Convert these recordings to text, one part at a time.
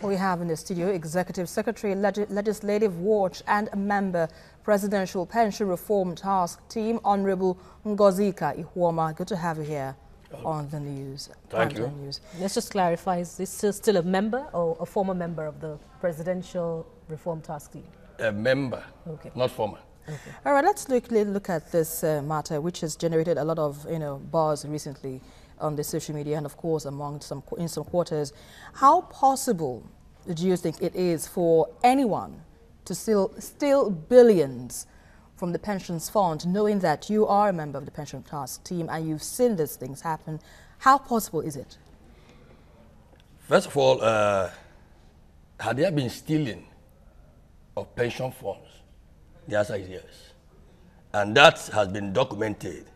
We have in the studio Executive Secretary, Legislative Watch and a member, Presidential Pension Reform Task Team, Honorable Ngozika Ihuoma. Good to have you here on the news. Thank you. News. Let's just clarify, is this still a member or a former member of the Presidential Reform Task Team? A member, Okay. not former. Okay. All right, let's look at this matter, which has generated a lot of buzz recently on the social media and, of course, in some quarters. How possible do you think it is for anyone to steal billions from the pensions fund, knowing that you are a member of the pension task team and you've seen these things happen? How possible is it? First of all, had there been stealing of pension funds? The answer is yes. And that has been documented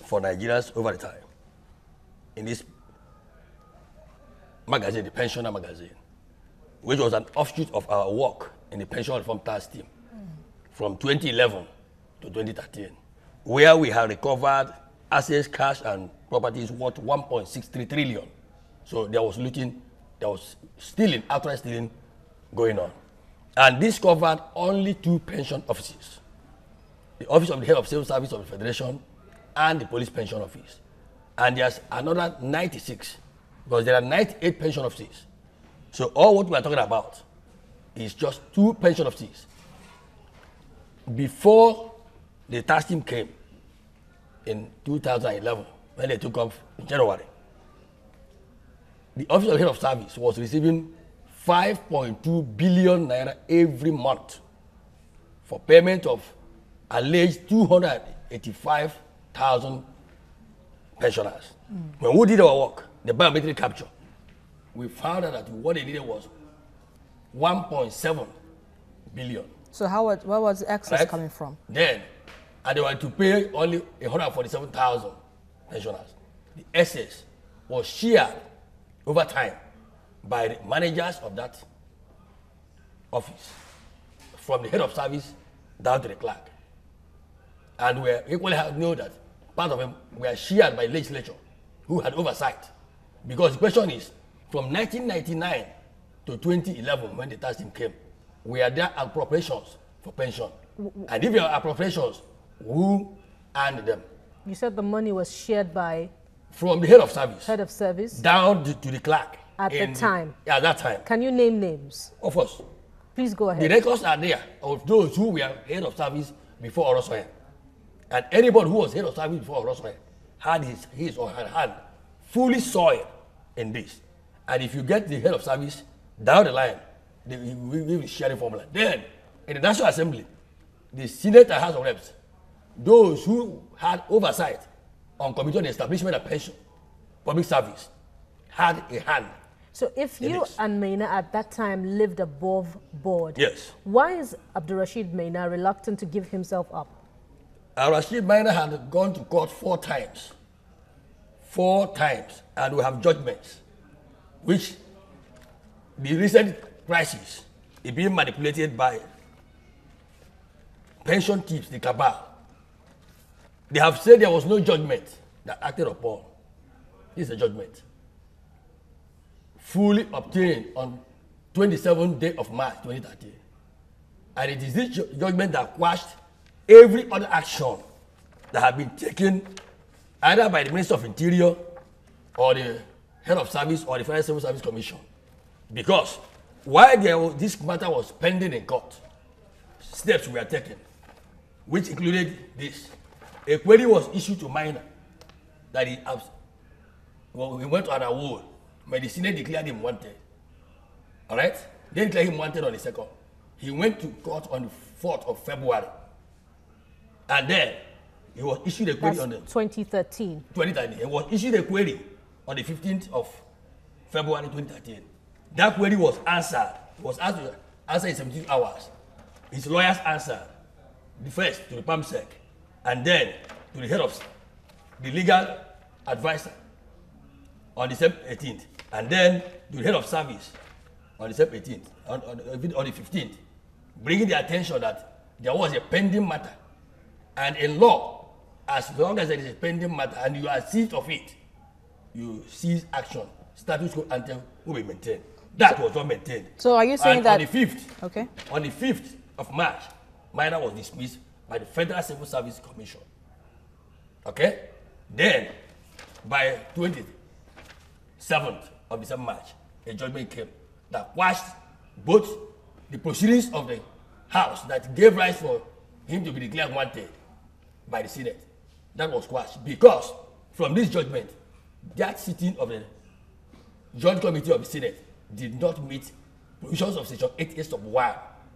for Nigerians over the time. In this magazine, the Pensioner magazine, which was an offshoot of our work in the Pension Reform Task Team from 2011 to 2013, where we have recovered assets, cash, and properties worth 1.63 trillion. So there was looting, there was stealing, outright stealing going on. And this covered only 2 pension offices: the Office of the Head of Civil Service of the Federation and the Police Pension Office. And there's another 96, because there are 98 pension offices. So all what we are talking about is just 2 pension offices. Before the task team came in 2011, when they took off in January, the Office of the Head of Service was receiving 5.2 billion naira every month for payment of alleged 285,000 pensioners. When we did our work, the biometric capture, we found out that what they needed was 1.7 billion. So where was the excess coming from? Then, and they were to pay only 147,000 pensioners. The excess was shared over time by the managers of that office, from the head of service down to the clerk. And we equally know that part of them were shared by legislature, who had oversight. Because the question is, from 1999 to 2011, when the tax team came, were there appropriations for pension? And if there are appropriations, who earned them? You said the money was shared by? From the head of service. Head of service? Down to the clerk. At the time? At that time. Can you name names? Of course. Please go ahead. The records are there of those who were head of service before Orosoye. And anybody who was head of service before Orosoye had his or her hand fully soiled in this. And if you get the head of service down the line, we will share the formula. Then, in the National Assembly, the Senate and House of Reps, those who had oversight on Committee on the Establishment of Pension, Public Service, had a hand. So if you and Maina at that time lived above board, yes, why is Abdulrasheed Maina reluctant to give himself up? Rashid Maina had gone to court 4 times. 4 times, and we have judgments, which the recent crisis is being manipulated by pension thieves, the cabal. They have said there was no judgment that acted upon. This is a judgment fully obtained on 27th day of March 2013. And it is this judgment that quashed every other action that had been taken either by the Minister of Interior or the Head of Service or the Federal Civil Service Commission. Because while this matter was pending in court, steps were taken, which included this. A query was issued to Maina that he went to an award, but the Senate declared him wanted. All right? They declared him wanted on the 2nd. He went to court on the 4th of February. And then he was issued a query on the 2013. 2013. He was issued a query on the 15th of February 2013. That query was answered. It was asked to answer in 72 hours. His lawyers answered. The first to the PAMSEC, and then to the head of the legal advisor on December 18th, and then to the head of service on December 18th, on the 15th, bringing the attention that there was a pending matter. And in law, as long as there is a pending matter and you are seized of it, you cease action. Status quo ante will be maintained. That was not maintained. So are you saying and that... on the 5th, okay. On the 5th of March, Maina was dismissed by the Federal Civil Service Commission. Okay? Then, by 27th of December, March, a judgment came that quashed both the proceedings of the House that gave rise for him to be declared wanted by the Senate. That was quashed because from this judgment, that sitting of the Joint Committee of the Senate did not meet provisions of Section 8 of 1.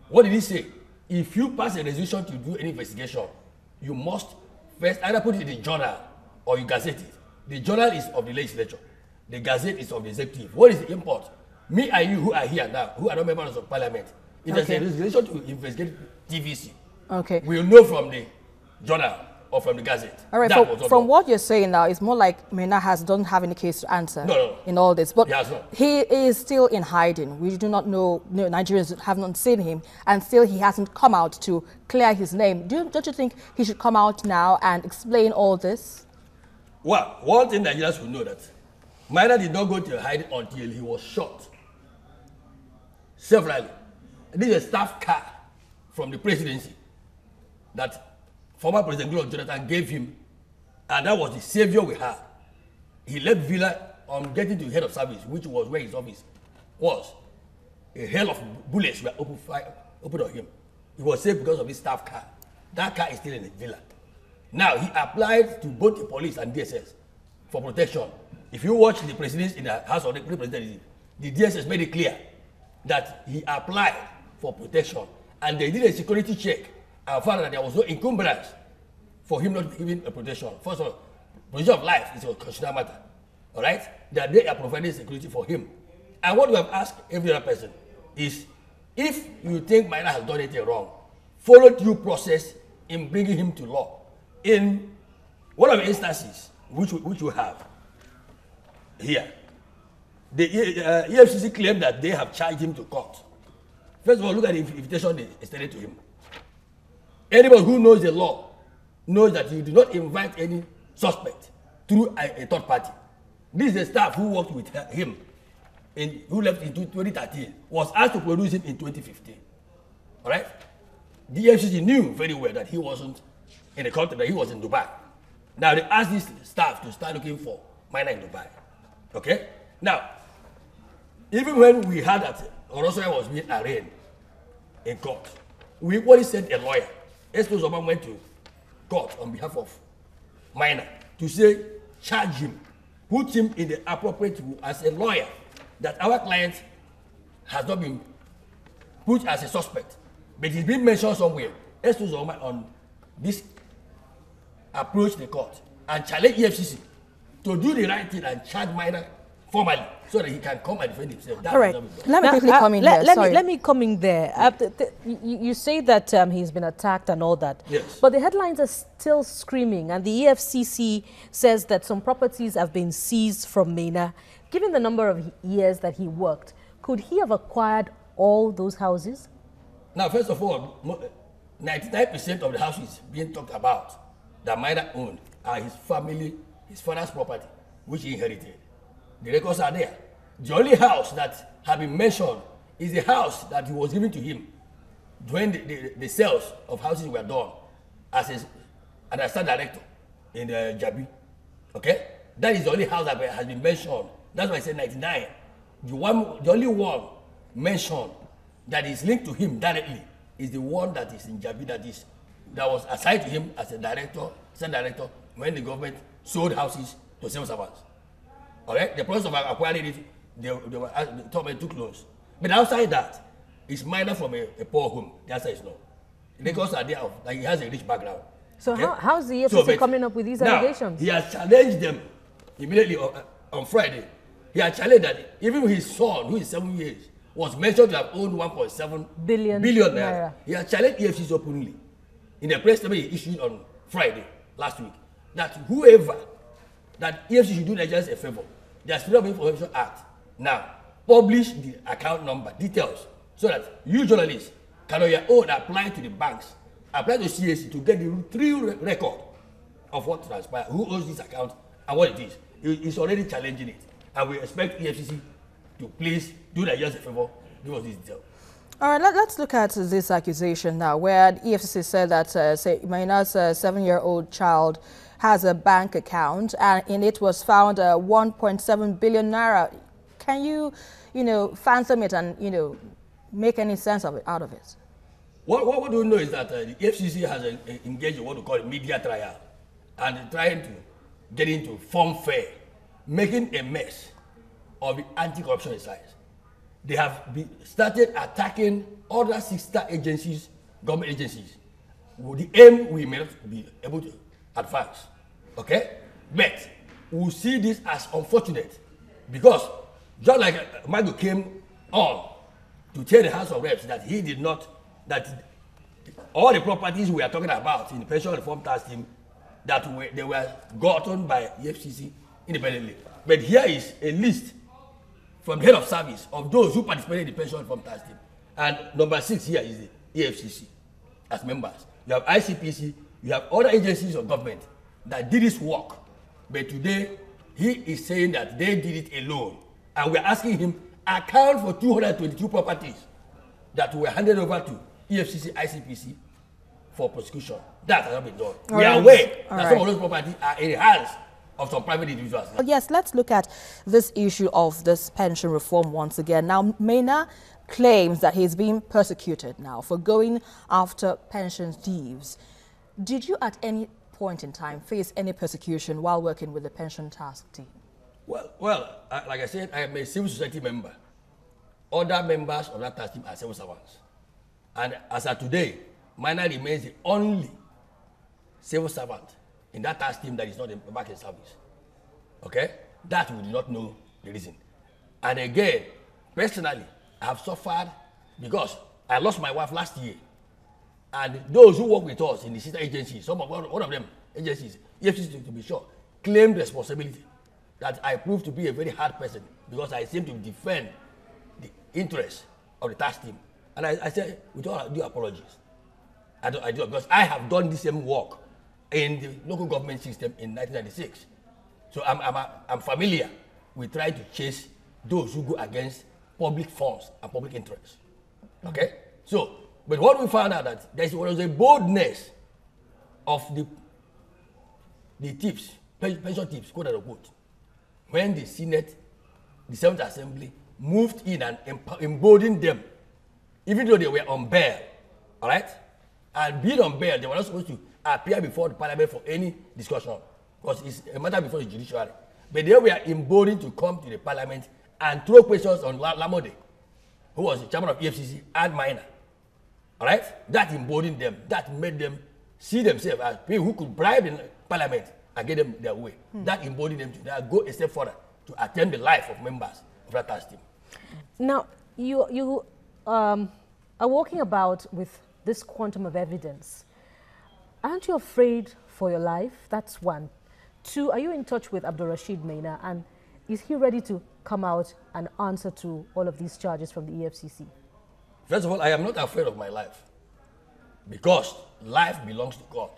What did he say? If you pass a resolution to do any investigation, you must first either put it in the journal or you gazette it. The journal is of the legislature. The gazette is of the executive. What is the import? Me and you who are here now, who are not members of parliament, if there's a resolution to investigate TVC, we'll know from the journal or from the gazette. All right, from what you're saying now, it's more like Maina doesn't have any case to answer in all this. But he is still in hiding. We do not know, Nigerians have not seen him, and still he hasn't come out to clear his name. Don't you think he should come out now and explain all this? Well, one thing Nigerians will know that Maina did not go to hide until he was shot severally. This is a staff car from the presidency that former President Goodluck Jonathan gave him, and that was the savior we had. He left Villa on getting to the head of service, which was where his office was. A hell of bullets were opened on him. He was saved because of this staff car. That car is still in the Villa. Now, he applied to both the police and DSS for protection. If you watch the proceedings in the House of Representatives, the DSS made it clear that he applied for protection, and they did a security check and found that there was no encumbrance for him not giving a protection. First of all, protection of life is a constitutional matter, all right? That they are providing security for him. And what we have asked every other person is, if you think Maina has done anything wrong, follow due process in bringing him to law. In one of the instances which we have here, the EFCC claimed that they have charged him to court. First of all, look at the invitation they extended to him. Anybody who knows the law knows that you do not invite any suspect through a third party. This is the staff who worked with him, who left in 2013, was asked to produce him in 2015. All right? The EFCC knew very well that he wasn't in the country, that he was in Dubai. Now, they asked this staff to start looking for Maina in Dubai. Okay? Now, even when we heard that Orosoya was being arraigned in court, we only sent a lawyer. Estos Obama went to court on behalf of Maina to say, charge him, put him in the appropriate role as a lawyer, that our client has not been put as a suspect, but he's been mentioned somewhere. Estos Obama on this approach the court and challenge EFCC to do the right thing and charge Maina formally, so that he can come and defend himself. All right. Let me quickly come in there. Let me come in there. You say that he's been attacked and all that. Yes. But the headlines are still screaming, and the EFCC says that some properties have been seized from Maina. Given the number of years that he worked, could he have acquired all those houses? Now, first of all, 99% of the houses being talked about that Maina owned are his family, his father's property, which he inherited. The records are there. The only house that have been mentioned is the house that he was given to him when the sales of houses were done as an assistant director in the Jabi. Okay? That is the only house that has been mentioned. That's why I said 99. The only one mentioned that is linked to him directly is the one that is in Jabi, that was assigned to him as a director, assistant director, when the government sold houses to civil servants. All right, the process of acquiring it, they took loans. But outside that, it's Maina from a poor home. The answer is no. The records are there, like he has a rich background. So okay? How's the EFCC coming up with these allegations? He has challenged them immediately on Friday. He has challenged that even his son, who is 7 years, was mentioned to have owned 1.7 billion naira. He has challenged EFCC openly in a press statement he issued on Friday last week, that whoever, that EFCC should do Nigerians a favor. There's Freedom of Information Act. Now, publish the account number, details, so that you journalists can on your own apply to the banks, apply to CAC to get the true record of what transpired, who owns this account and what it is. He's already challenging it. And we expect EFCC to please do Nigerians a favor, give us this deal. All right, let's look at this accusation now, where the EFCC said that say Maina's 7-year-old child has a bank account, and in it was found 1.7 billion naira. Can you, fathom it and, make any sense of it out of it? What we do know is that the FCC has engaged in what we call a media trial and trying to get into form fair, making a mess of the anti-corruption exercise. They have started attacking other sister agencies, government agencies, with the aim we may not be able to advance. Okay? But we see this as unfortunate because just like Michael came on to tell the House of Reps that he did not, that all the properties we are talking about in the pension reform tax team, that they were gotten by the FCC independently. But here is a list from the head of service of those who participated in the pension reform tax team. And number 6 here is the EFCC as members. You have ICPC, you have other agencies of government that did this work. But today, he is saying that they did it alone. And we're asking him, account for 222 properties that were handed over to EFCC, ICPC for prosecution. That has not been done. We are aware that some of those properties are in the hands of some private individuals. Yes, let's look at this issue of this pension reform once again. Now, Maina claims that he's being persecuted now for going after pension thieves. Did you at any point in time face any persecution while working with the pension task team? Well, like I said, I am a civil society member. Other members of that task team are civil servants. And as of today, Maina remains the only civil servant in that task team that is not back in service. Okay? That we do not know the reason. And again, personally, I have suffered because I lost my wife last year. And those who work with us in the sister agencies, one of them agencies, EFCC to be sure, claimed responsibility that I proved to be a very hard person because I seem to defend the interests of the task team. And I said, with all due apologies, I do because I have done the same work in the local government system in 1996. So I'm familiar with trying to chase those who go against public funds and public interests. Okay? So, but what we found out that there was a boldness of the tips, pension tips, quote unquote, when the Senate, the 7th Assembly, moved in and emboldened them, even though they were on bail, all right? And being on bail, they were not supposed to appear before the parliament for any discussion, because it's a matter before the judiciary. But they were emboldened to come to the parliament and throw questions on Lamode, who was the chairman of EFCC, and Maina. All right? That emboldened them. That made them see themselves as people who could bribe the parliament and get them their way. That emboldened them to now go a step further to attempt the life of members of that task team. Now, you are walking about with this quantum of evidence. Aren't you afraid for your life? That's one. 2, are you in touch with Abdul Rashid Maina, and is he ready to come out and answer to all of these charges from the EFCC? First of all, I am not afraid of my life because life belongs to God.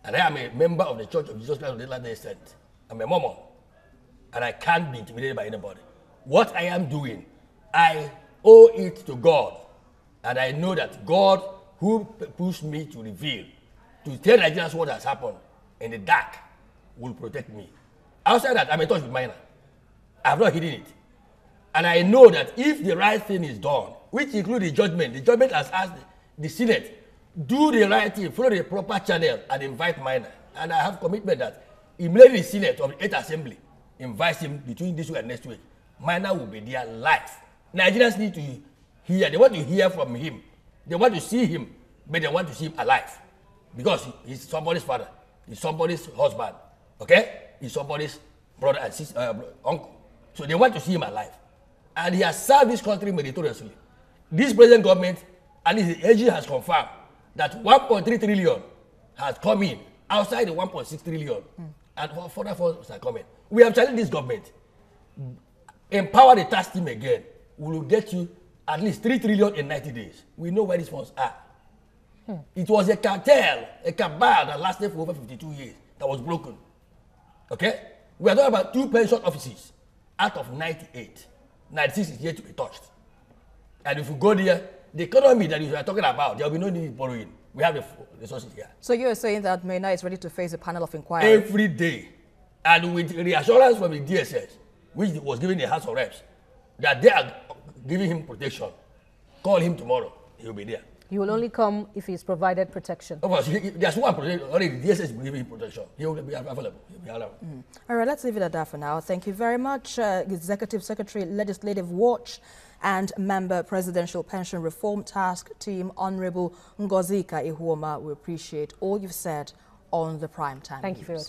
And I am a member of the Church of Jesus Christ of the Latter-day Saints. I'm a Mormon, and I can't be intimidated by anybody. What I am doing, I owe it to God. And I know that God, who pushed me to reveal, to tell Nigerians what has happened in the dark, will protect me. Outside that, I'm in touch with Maina. I have not hidden it. And I know that if the right thing is done, which includes the judgment has asked the Senate, do the right thing, follow the proper channel, and invite Maina. And I have commitment that immediately the Senate of the 8th Assembly invites him between this week and next week, Maina will be there live. Nigerians need to hear. They want to hear from him. They want to see him, but they want to see him alive. Because he's somebody's father. He's somebody's husband. Okay? He's somebody's brother and sister, uncle. So they want to see him alive. And he has served this country meritoriously. This present government, at least the AG has confirmed that 1.3 trillion has come in outside the 1.6 trillion. And further funds are coming. We have challenged this government. Empower the tax team again. We will get you at least 3 trillion in 90 days. We know where these funds are. It was a cartel, a cabal that lasted for over 52 years that was broken. Okay? We are talking about 2 pension offices out of 98. 96 is yet to be touched. And if you go there, the economy that you are talking about, there will be no need borrowing. We have the resources here. So you're saying that Maina is ready to face a panel of inquiry? Every day. And with reassurance from the DSS, which was given the House of Reps, that they are giving him protection. Call him tomorrow. He will be there. He will only come if he's provided protection. Of course, there's one protection. Already the DSS is giving him protection. He will be available. He will be allowed. All right, let's leave it at that for now. Thank you very much, Executive Secretary, Legislative Watch and Member Presidential Pension Reform Task Team, Honorable Ngozika Ihuoma. We appreciate all you've said on the Prime Time. Thank you for your time.